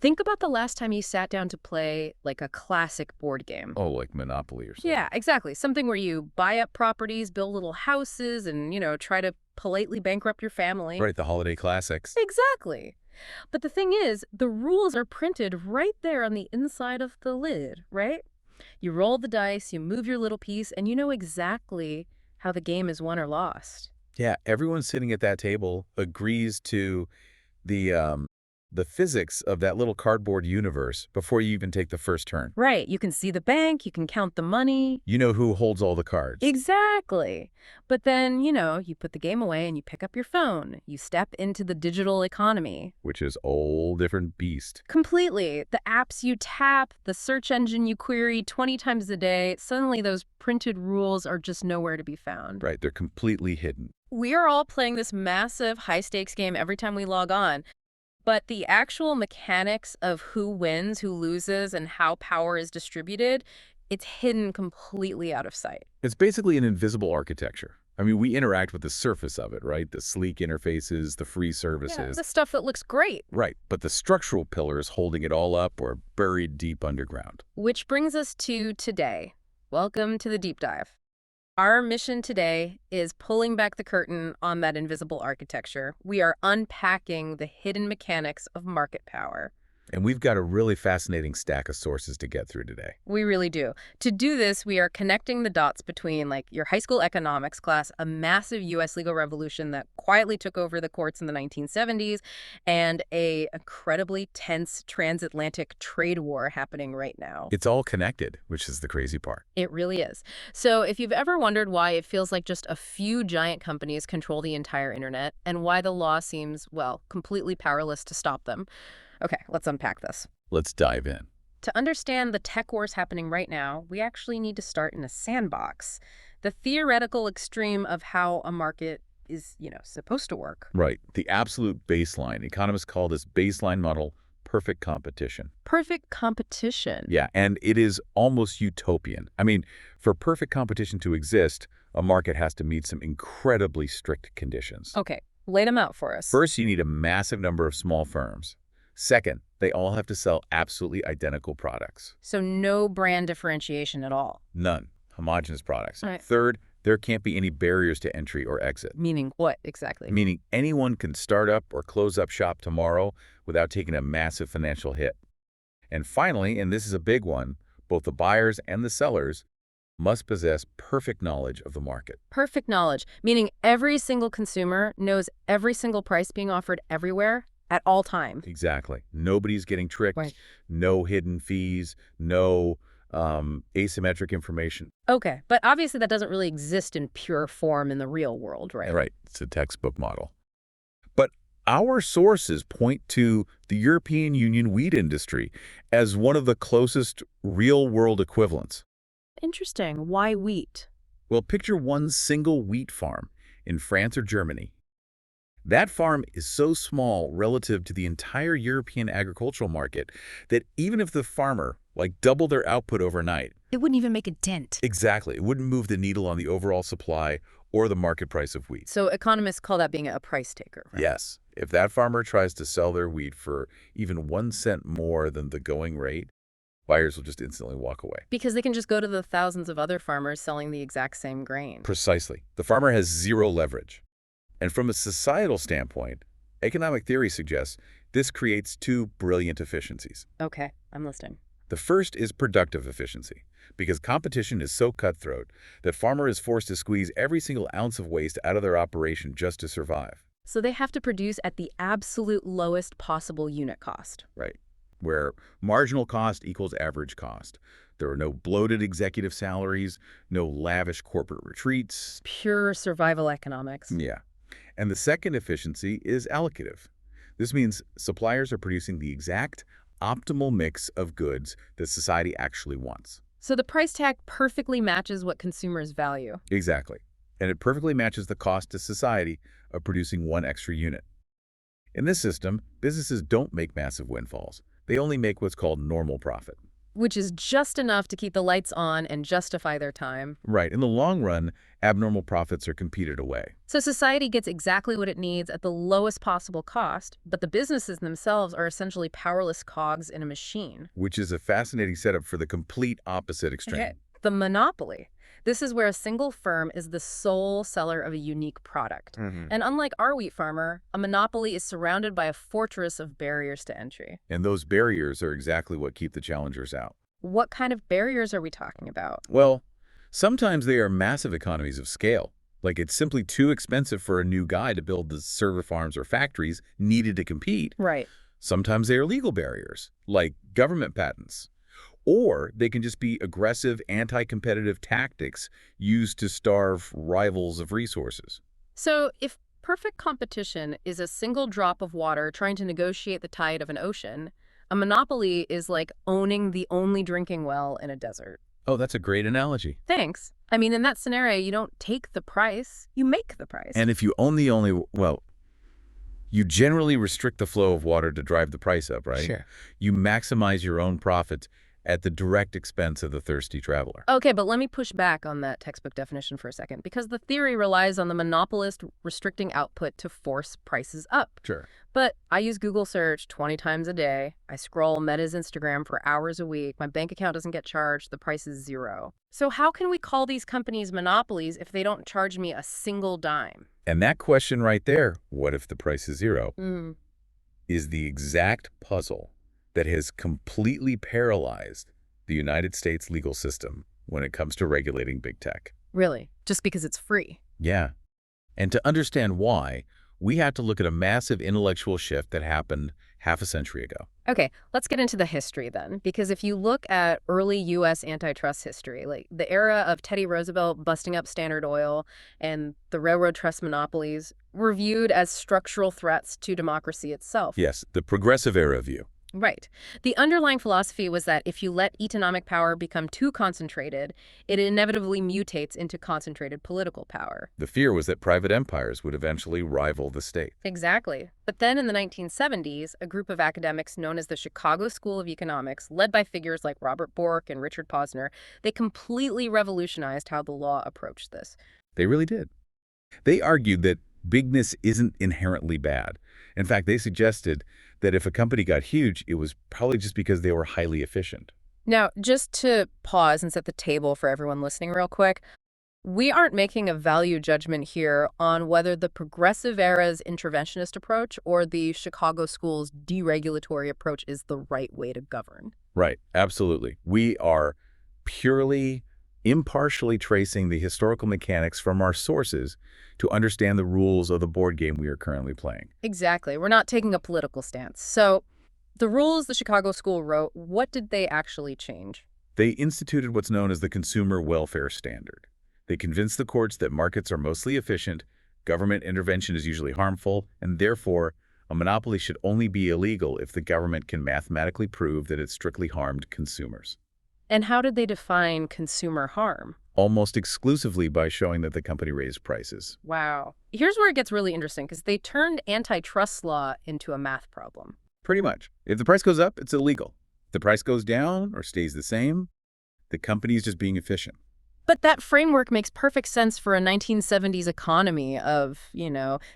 Think about the last time you sat down to play like a classic board game. Oh, like Monopoly or something. Yeah, exactly. Something where you buy up properties, build little houses, and, try to politely bankrupt your family. Right, the holiday classics. Exactly. But the thing is, the rules are printed right there on the inside of the lid, right? You roll the dice, you move your little piece, and you know exactly how the game is won or lost. Yeah, everyone sitting at that table agrees to the um, the physics of that little cardboard universe before you even take the first turn. Right. You can see the bank, you can count the money. You know who holds all the cards. Exactly. But then, you put the game away and you pick up your phone. You step into the digital economy. Which is a whole different beast. Completely. The apps you tap, the search engine you query 20 times a day, suddenly those printed rules are just nowhere to be found. Right, they're completely hidden. We are all playing this massive high-stakes game every time we log on. But the actual mechanics of who wins, who loses, and how power is distributed, it's hidden completely out of sight. It's basically an invisible architecture. I mean, we interact with the surface of it, right? The sleek interfaces, the free Yeah, services. the stuff that looks great. Right, but the structural pillars holding it all up are buried deep underground. Which brings us to today. Welcome to the deep dive. Our mission today is pulling back the curtain on that invisible architecture. We are unpacking the hidden mechanics of market power. And we've got a really fascinating stack of sources to get through today. We really do. To do this, we are connecting the dots between, like, your high school economics class, a massive U.S. legal revolution that quietly took over the courts in the 1970s, and a incredibly tense transatlantic trade war happening right now. It's all connected, which is the crazy part. It really is. So if you've ever wondered why it feels like just a few giant companies control the entire internet, and why the law seems, well, completely powerless to stop them, okay, let's unpack this. Let's dive in. To understand the tech wars happening right now, we actually need to start in a sandbox, the theoretical extreme of how a market is, supposed to work. Right, the absolute baseline. Economists call this baseline model perfect competition. Perfect competition. Yeah, and it is almost utopian. I mean, for perfect competition to exist, a market has to meet some incredibly strict conditions. Okay, lay them out for us. First, you need a massive number of small firms. Second, they all have to sell absolutely identical products. So no brand differentiation at all. None. Homogeneous products. Right. Third, there can't be any barriers to entry or exit. Meaning what exactly? Meaning anyone can start up or close up shop tomorrow without taking a massive financial hit. And finally, and this is a big one, both the buyers and the sellers must possess perfect knowledge of the market. Perfect knowledge, meaning every single consumer knows every single price being offered everywhere at all times. Exactly. Nobody's getting tricked. Right. No hidden fees. No asymmetric information. Okay, but obviously that doesn't really exist in pure form in the real world, right? Right. It's a textbook model. But our sources point to the European Union wheat industry as one of the closest real-world equivalents. Interesting. Why wheat? Well, picture one single wheat farm in France or Germany. That farm is so small relative to the entire European agricultural market that even if the farmer, doubled their output overnight, It wouldn't even make a dent. exactly, it wouldn't move the needle on the overall supply or the market price of wheat. So economists call that being a price taker, right? Yes, if that farmer tries to sell their wheat for even 1 cent more than the going rate, buyers will just instantly walk away. Because they can just go to the thousands of other farmers selling the exact same grain. Precisely. The farmer has zero leverage. And from a societal standpoint, economic theory suggests this creates two brilliant efficiencies. Okay, I'm listening. The first is productive efficiency, because competition is so cutthroat that farmer is forced to squeeze every single ounce of waste out of their operation just to survive. So they have to produce at the absolute lowest possible unit cost. Right. Where marginal cost equals average cost. There are no bloated executive salaries, no lavish corporate retreats. Pure survival economics. Yeah. And the second efficiency is allocative. This means suppliers are producing the exact optimal mix of goods that society actually wants. So the price tag perfectly matches what consumers value. Exactly. And it perfectly matches the cost to society of producing one extra unit. In this system, businesses don't make massive windfalls. They only make what's called normal profit. Which is just enough to keep the lights on and justify their time. Right. In the long run, abnormal profits are competed away. So society gets exactly what it needs at the lowest possible cost, but the businesses themselves are essentially powerless cogs in a machine. Which is a fascinating setup for the complete opposite Okay. extreme. The monopoly. This is where a single firm is the sole seller of a unique product. And unlike our wheat farmer, a monopoly is surrounded by a fortress of barriers to entry. And those barriers are exactly what keep the challengers out. What kind of barriers are we talking about? Well, sometimes they are massive economies of scale. Like it's simply too expensive for a new guy to build the server farms or factories needed to compete. Right. Sometimes they are legal barriers, like government patents. Or they can just be aggressive, anti-competitive tactics used to starve rivals of resources. So if perfect competition is a single drop of water trying to negotiate the tide of an ocean, a monopoly is like owning the only drinking well in a desert. Oh, that's a great analogy. Thanks. I mean, in that scenario, you don't take the price, you make the price. And if you own the only, well, you generally restrict the flow of water to drive the price up, right? Sure. You maximize your own profits at the direct expense of the thirsty traveler. Okay, but let me push back on that textbook definition for a second, because the theory relies on the monopolist restricting output to force prices up. Sure. But I use Google search 20 times a day. I scroll Meta's Instagram for hours a week. My bank account doesn't get charged. The price is zero. So how can we call these companies monopolies if they don't charge me a single dime? And that question right there, what if the price is zero, is the exact puzzle that has completely paralyzed the United States legal system when it comes to regulating big tech. Really? Just because it's free? Yeah. And to understand why, we have to look at a massive intellectual shift that happened half a century ago. Okay, let's get into the history then, because if you look at early U.S. antitrust history, like the era of Teddy Roosevelt busting up Standard Oil and the railroad trust monopolies were viewed as structural threats to democracy itself. Yes, the progressive era view. Right. The underlying philosophy was that if you let economic power become too concentrated, it inevitably mutates into concentrated political power. The fear was that private empires would eventually rival the state. Exactly. But then in the 1970s, a group of academics known as the Chicago School of Economics, led by figures like Robert Bork and Richard Posner, they completely revolutionized how the law approached this. They really did. They argued that bigness isn't inherently bad. In fact, they suggested that if a company got huge, it was probably just because they were highly efficient. Now, just to pause and set the table for everyone listening real quick, we aren't making a value judgment here on whether the progressive era's interventionist approach or the Chicago School's deregulatory approach is the right way to govern. Right, absolutely. We are purely, impartially tracing the historical mechanics from our sources to understand the rules of the board game we are currently playing. Exactly. We're not taking a political stance. So the rules the Chicago School wrote, what did they actually change? They instituted what's known as the Consumer Welfare Standard. They convinced the courts that markets are mostly efficient, government intervention is usually harmful, and therefore, a monopoly should only be illegal if the government can mathematically prove that it strictly harmed consumers. And how did they define consumer harm? Almost exclusively by showing that the company raised prices. Wow. Here's where it gets really interesting, because they turned antitrust law into a math problem. Pretty much. If the price goes up, it's illegal. If the price goes down or stays the same, the company is just being efficient. But that framework makes perfect sense for a 1970s economy of,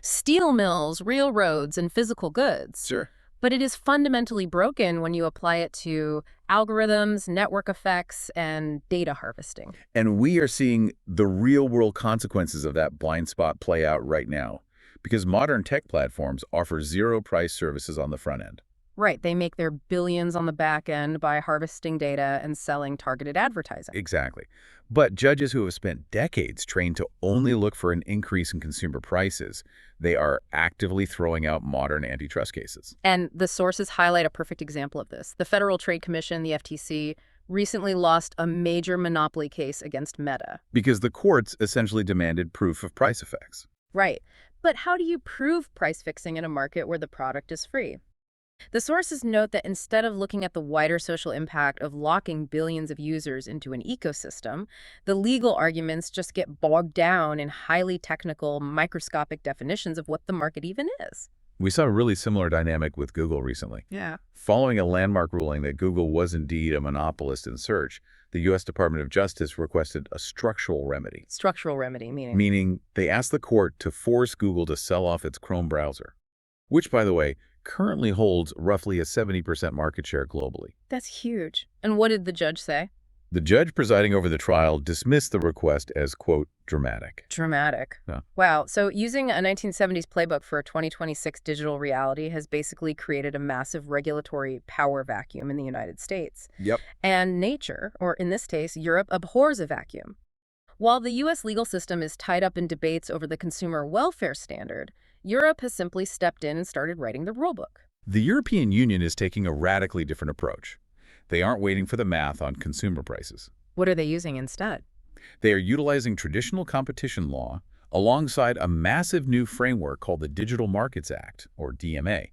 steel mills, railroads, and physical goods. Sure. But it is fundamentally broken when you apply it to algorithms, network effects, and data harvesting. And we are seeing the real-world consequences of that blind spot play out right now, because modern tech platforms offer zero-price services on the front end. Right. They make their billions on the back end by harvesting data and selling targeted advertising. Exactly. But judges who have spent decades trained to only look for an increase in consumer prices, they are actively throwing out modern antitrust cases. And the sources highlight a perfect example of this. The Federal Trade Commission, the FTC, recently lost a major monopoly case against Meta. Because the courts essentially demanded proof of price effects. Right. But how do you prove price fixing in a market where the product is free? The sources note that instead of looking at the wider social impact of locking billions of users into an ecosystem, the legal arguments just get bogged down in highly technical, microscopic definitions of what the market even is. We saw a really similar dynamic with Google recently. Yeah. Following a landmark ruling that Google was indeed a monopolist in search, the U.S. Department of Justice requested a structural remedy, Structural remedy, meaning? meaning they asked the court to force Google to sell off its Chrome browser, which, by the way, currently holds roughly a 70% market share globally. That's huge. And what did the judge say? The judge presiding over the trial dismissed the request as, quote, dramatic. Dramatic. Yeah. Wow. So using a 1970s playbook for a 2026 digital reality has basically created a massive regulatory power vacuum in the United States. Yep. And nature, or in this case, Europe, abhors a vacuum. While the U.S. legal system is tied up in debates over the consumer welfare standard, Europe has simply stepped in and started writing the rulebook. The European Union is taking a radically different approach. They aren't waiting for the math on consumer prices. What are they using instead? They are utilizing traditional competition law alongside a massive new framework called the Digital Markets Act, or DMA,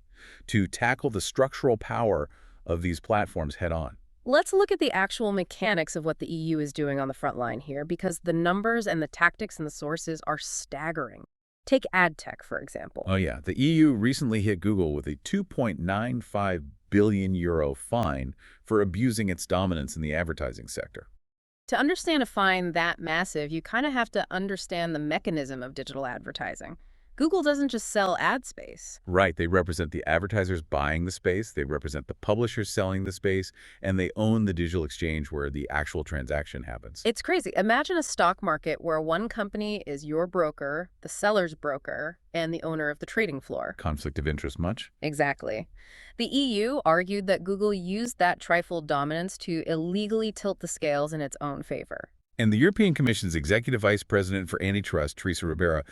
to tackle the structural power of these platforms head-on. Let's look at the actual mechanics of what the EU is doing on the front line here, because the numbers and the tactics and the sources are staggering. Take ad tech, for example. Oh yeah, the EU recently hit Google with a 2.95 billion euro fine for abusing its dominance in the advertising sector. To understand a fine that massive, you kind of have to understand the mechanism of digital advertising. Google doesn't just sell ad space. Right, they represent the advertisers buying the space, they represent the publishers selling the space, and they own the digital exchange where the actual transaction happens. It's crazy. Imagine a stock market where one company is your broker, the seller's broker, and the owner of the trading floor. Conflict of interest much? Exactly. The EU argued that Google used that trifold dominance to illegally tilt the scales in its own favor. And the European Commission's Executive Vice President for Antitrust, Teresa Ribera,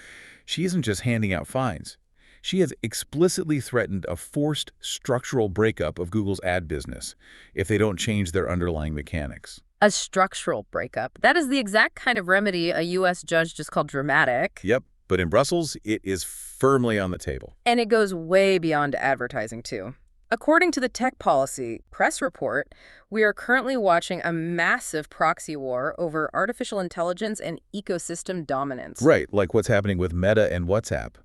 she isn't just handing out fines. She has explicitly threatened a forced structural breakup of Google's ad business if they don't change their underlying mechanics. A structural breakup. That is the exact kind of remedy a U.S. judge just called dramatic. Yep, but in Brussels, it is firmly on the table. And it goes way beyond advertising, too. According to the Tech Policy Press report, we are currently watching a massive proxy war over artificial intelligence and ecosystem dominance. Right, like what's happening with Meta and WhatsApp.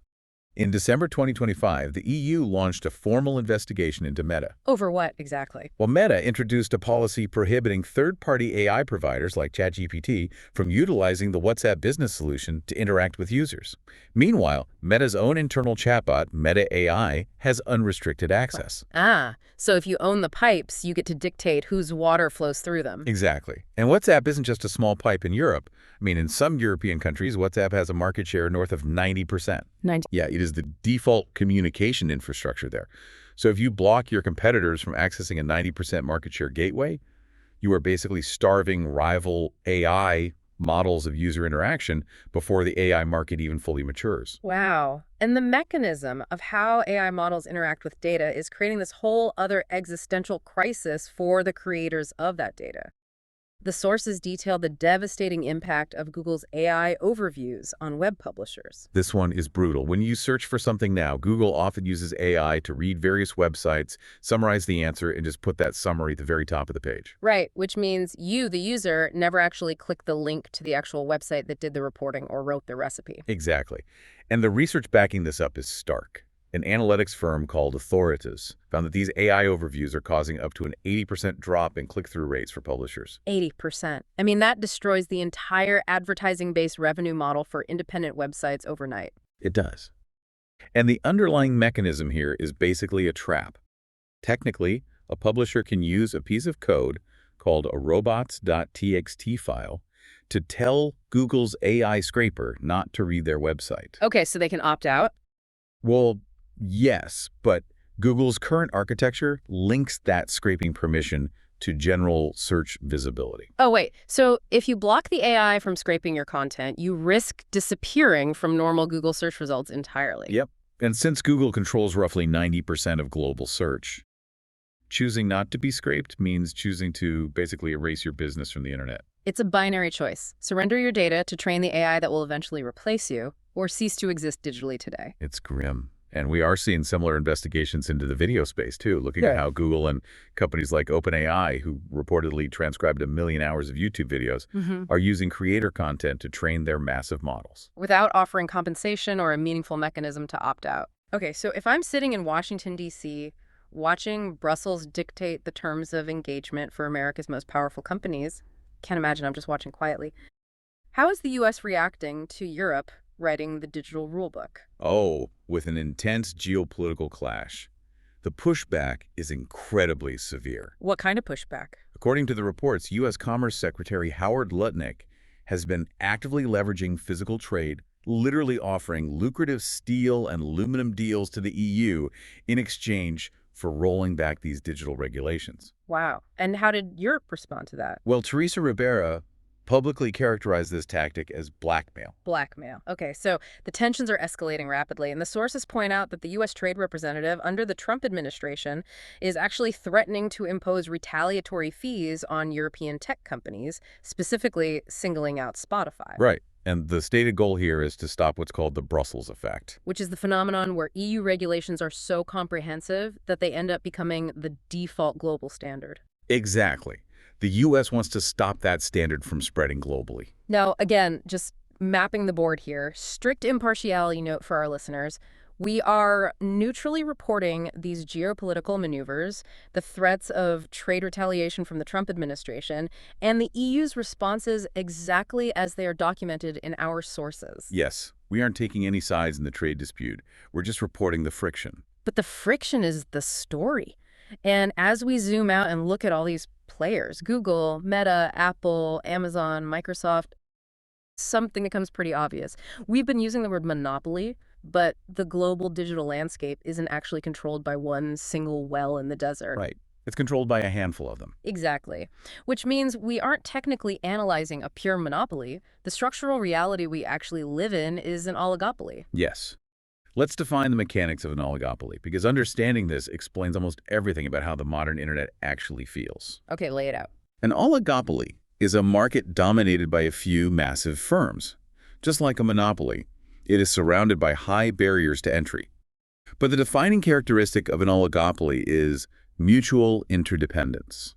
In December 2025, the EU launched a formal investigation into Meta. Over what, exactly? Well, Meta introduced a policy prohibiting third-party AI providers like ChatGPT from utilizing the WhatsApp business solution to interact with users. Meanwhile, Meta's own internal chatbot, Meta AI, has unrestricted access. Ah, so if you own the pipes, you get to dictate whose water flows through them. Exactly. And WhatsApp isn't just a small pipe in Europe. I mean, in some European countries, WhatsApp has a market share north of 90%. 90. Yeah, it is the default communication infrastructure there. So if you block your competitors from accessing a 90% market share gateway, you are basically starving rival AI models of user interaction before the AI market even fully matures. Wow. And the mechanism of how AI models interact with data is creating this whole other existential crisis for the creators of that data. The sources detail the devastating impact of Google's AI overviews on web publishers. This one is brutal. When you search for something now, Google often uses AI to read various websites, summarize the answer, and just put that summary at the very top of the page. Right, which means you, the user, never actually click the link to the actual website that did the reporting or wrote the recipe. Exactly. And the research backing this up is stark. An analytics firm called Authoritas found that these AI overviews are causing up to an 80% drop in click-through rates for publishers. 80%. I mean, that destroys the entire advertising-based revenue model for independent websites overnight. It does. And the underlying mechanism here is basically a trap. Technically, a publisher can use a piece of code called a robots.txt file to tell Google's AI scraper not to read their website. Okay, so they can opt out? Well, yes, but Google's current architecture links that scraping permission to general search visibility. Oh, wait. So if you block the AI from scraping your content, you risk disappearing from normal Google search results entirely. Yep. And since Google controls roughly 90% of global search, choosing not to be scraped means choosing to basically erase your business from the internet. It's a binary choice. Surrender your data to train the AI that will eventually replace you, or cease to exist digitally today. It's grim. And we are seeing similar investigations into the video space, too, looking at how Google and companies like OpenAI, who reportedly transcribed 1 million hours of YouTube videos, are using creator content to train their massive models. Without offering compensation or a meaningful mechanism to opt out. Okay, so if I'm sitting in Washington, D.C., watching Brussels dictate the terms of engagement for America's most powerful companies, can't imagine. I'm just watching quietly. How is the U.S. reacting to Europe writing the digital rulebook? Oh, with an intense geopolitical clash. The pushback is incredibly severe. What kind of pushback? According to the reports, U.S. Commerce Secretary Howard Lutnick has been actively leveraging physical trade, literally offering lucrative steel and aluminum deals to the EU in exchange for rolling back these digital regulations. Wow. And how did Europe respond to that? Well, Teresa Ribera publicly characterized this tactic as blackmail. Blackmail. Okay, so the tensions are escalating rapidly, and the sources point out that the U.S. Trade Representative under the Trump administration is actually threatening to impose retaliatory fees on European tech companies, specifically singling out Spotify. Right. And the stated goal here is to stop what's called the Brussels effect. Which is the phenomenon where EU regulations are so comprehensive that they end up becoming the default global standard. Exactly. The U.S. wants to stop that standard from spreading globally. Now, again, just mapping the board here, strict impartiality note for our listeners. We are neutrally reporting these geopolitical maneuvers, the threats of trade retaliation from the Trump administration, and the EU's responses exactly as they are documented in our sources. Yes, we aren't taking any sides in the trade dispute. We're just reporting the friction. But the friction is the story. And as we zoom out and look at all these players, Google, Meta, Apple, Amazon, Microsoft, something becomes pretty obvious. We've been using the word monopoly, but the global digital landscape isn't actually controlled by one single well in the desert. Right. It's controlled by a handful of them. Exactly. Which means we aren't technically analyzing a pure monopoly. The structural reality we actually live in is an oligopoly. Yes. Let's define the mechanics of an oligopoly, because understanding this explains almost everything about how the modern internet actually feels. Okay, lay it out. An oligopoly is a market dominated by a few massive firms. Just like a monopoly, it is surrounded by high barriers to entry. But the defining characteristic of an oligopoly is mutual interdependence.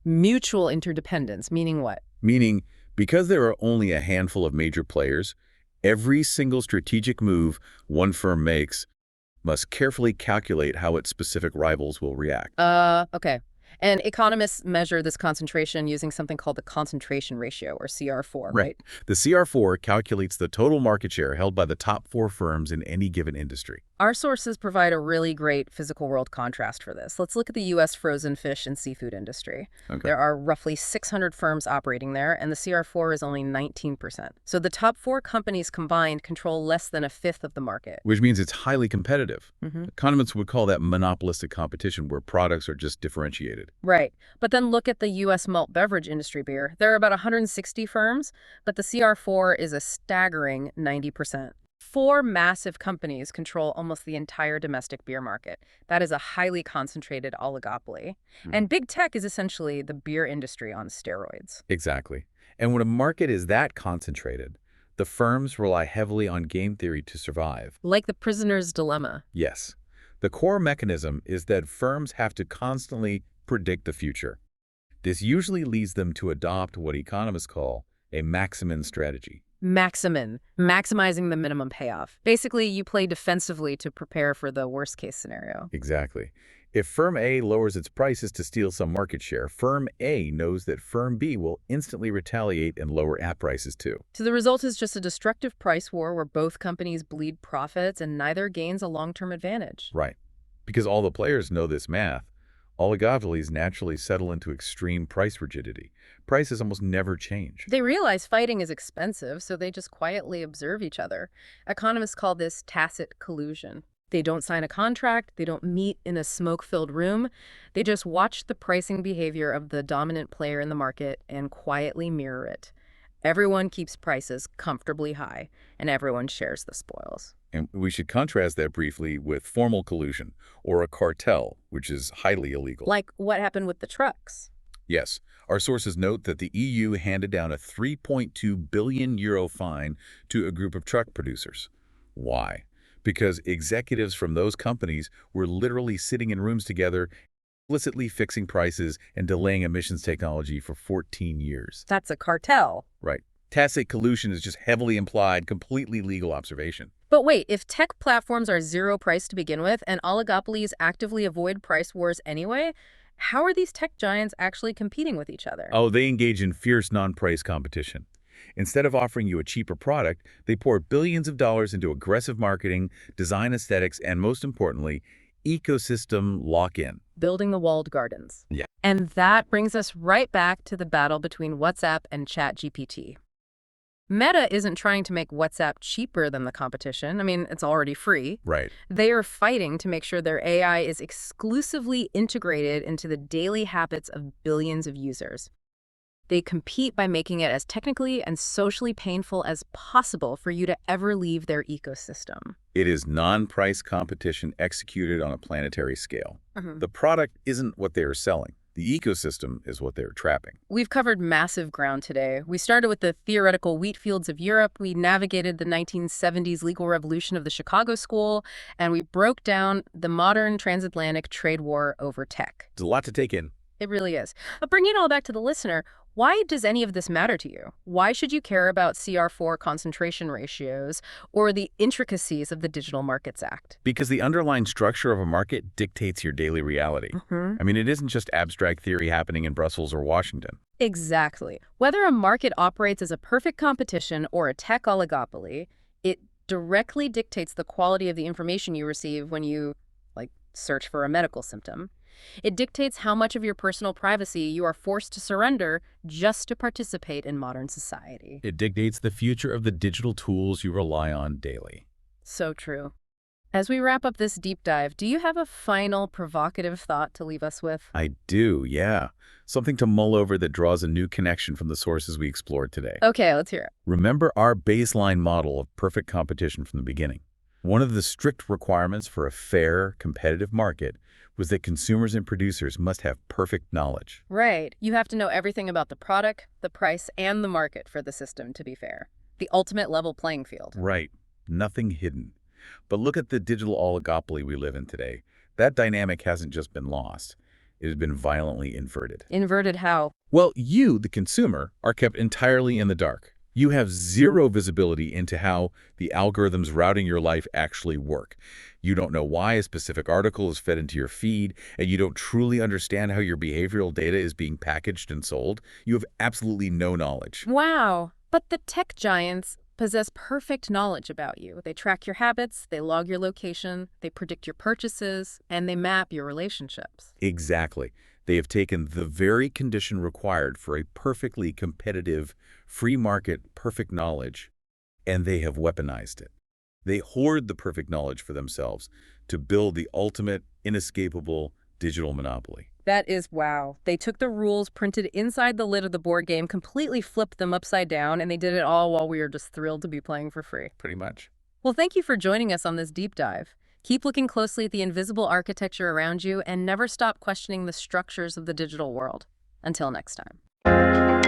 Mutual interdependence, meaning what? Meaning, because there are only a handful of major players, every single strategic move one firm makes must carefully calculate how its specific rivals will react. Okay. And economists measure this concentration using something called the concentration ratio, or CR4, right? The CR4 calculates the total market share held by the top 4 firms in any given industry. Our sources provide a really great physical world contrast for this. Let's look at the U.S. frozen fish and seafood industry. Okay. There are roughly 600 firms operating there, and the CR4 is only 19%. So the top 4 companies combined control less than a fifth of the market. Which means it's highly competitive. Mm-hmm. Economists would call that monopolistic competition, where products are just differentiated. Right. But then look at the U.S. malt beverage industry beer. There are about 160 firms, but the CR4 is a staggering 90%. 4 massive companies control almost the entire domestic beer market. That is a highly concentrated oligopoly. And big tech is essentially the beer industry on steroids. Exactly. And when a market is that concentrated, the firms rely heavily on game theory to survive. Like the prisoner's dilemma. Yes. The core mechanism is that firms have to constantly predict the future. This usually leads them to adopt what economists call a maximin strategy. Maximizing the minimum payoff. Basically, you play defensively to prepare for the worst-case scenario. Exactly. If Firm A lowers its prices to steal some market share, Firm A knows that Firm B will instantly retaliate and lower app prices too. So the result is just a destructive price war where both companies bleed profits and neither gains a long-term advantage. Right. Because all the players know this math, oligopolies naturally settle into extreme price rigidity. Prices almost never change. They realize fighting is expensive, so they just quietly observe each other. Economists call this tacit collusion. They don't sign a contract, they don't meet in a smoke-filled room. They just watch the pricing behavior of the dominant player in the market and quietly mirror it. Everyone keeps prices comfortably high, and everyone shares the spoils. And we should contrast that briefly with formal collusion, or a cartel, which is highly illegal. Like what happened with the trucks. Yes, our sources note that the EU handed down a €3.2 billion fine to a group of truck producers. Why? Because executives from those companies were literally sitting in rooms together, explicitly fixing prices and delaying emissions technology for 14 years. That's a cartel. Right. Tacit collusion is just heavily implied, completely legal observation. But wait, if tech platforms are zero price to begin with and oligopolies actively avoid price wars anyway, How are these tech giants actually competing with each other? Oh, they engage in fierce non-price competition. Instead of offering you a cheaper product, they pour billions of dollars into aggressive marketing, design aesthetics, and most importantly, ecosystem lock-in. Building the walled gardens. Yeah. And that brings us right back to the battle between WhatsApp and ChatGPT. Meta isn't trying to make WhatsApp cheaper than the competition. I mean, it's already free. Right. They are fighting to make sure their AI is exclusively integrated into the daily habits of billions of users. They compete by making it as technically and socially painful as possible for you to ever leave their ecosystem. It is non-price competition executed on a planetary scale. Mhm. The product isn't what they are selling. The ecosystem is what they're trapping. We've covered massive ground today. We started with the theoretical wheat fields of Europe, we navigated the 1970s legal revolution of the Chicago School, and we broke down the modern transatlantic trade war over tech. There's a lot to take in. It really is. But bringing it all back to the listener, why does any of this matter to you? Why should you care about CR4 concentration ratios or the intricacies of the Digital Markets Act? Because the underlying structure of a market dictates your daily reality. I mean, it isn't just abstract theory happening in Brussels or Washington. Exactly. Whether a market operates as a perfect competition or a tech oligopoly, it directly dictates the quality of the information you receive when you, search for a medical symptom. It dictates how much of your personal privacy you are forced to surrender just to participate in modern society. It dictates the future of the digital tools you rely on daily. So true. As we wrap up this deep dive, do you have a final provocative thought to leave us with? I do, yeah. Something to mull over that draws a new connection from the sources we explored today. Okay, let's hear it. Remember our baseline model of perfect competition from the beginning. One of the strict requirements for a fair, competitive market was that consumers and producers must have perfect knowledge. Right. You have to know everything about the product, the price, and the market for the system to be fair. The ultimate level playing field. Right. Nothing hidden. But look at the digital oligopoly we live in today. That dynamic hasn't just been lost. It has been violently inverted. Inverted how? Well, you, the consumer, are kept entirely in the dark. You have zero visibility into how the algorithms routing your life actually work. You don't know why a specific article is fed into your feed, and you don't truly understand how your behavioral data is being packaged and sold. You have absolutely no knowledge. Wow. But the tech giants possess perfect knowledge about you. They track your habits, they log your location, they predict your purchases, and they map your relationships. Exactly. They have taken the very condition required for a perfectly competitive, free market, perfect knowledge, and they have weaponized it. They hoard the perfect knowledge for themselves to build the ultimate, inescapable digital monopoly. That is wow. They took the rules printed inside the lid of the board game, completely flipped them upside down, and they did it all while we were just thrilled to be playing for free. Pretty much. Well, thank you for joining us on this deep dive. Keep looking closely at the invisible architecture around you and never stop questioning the structures of the digital world. Until next time.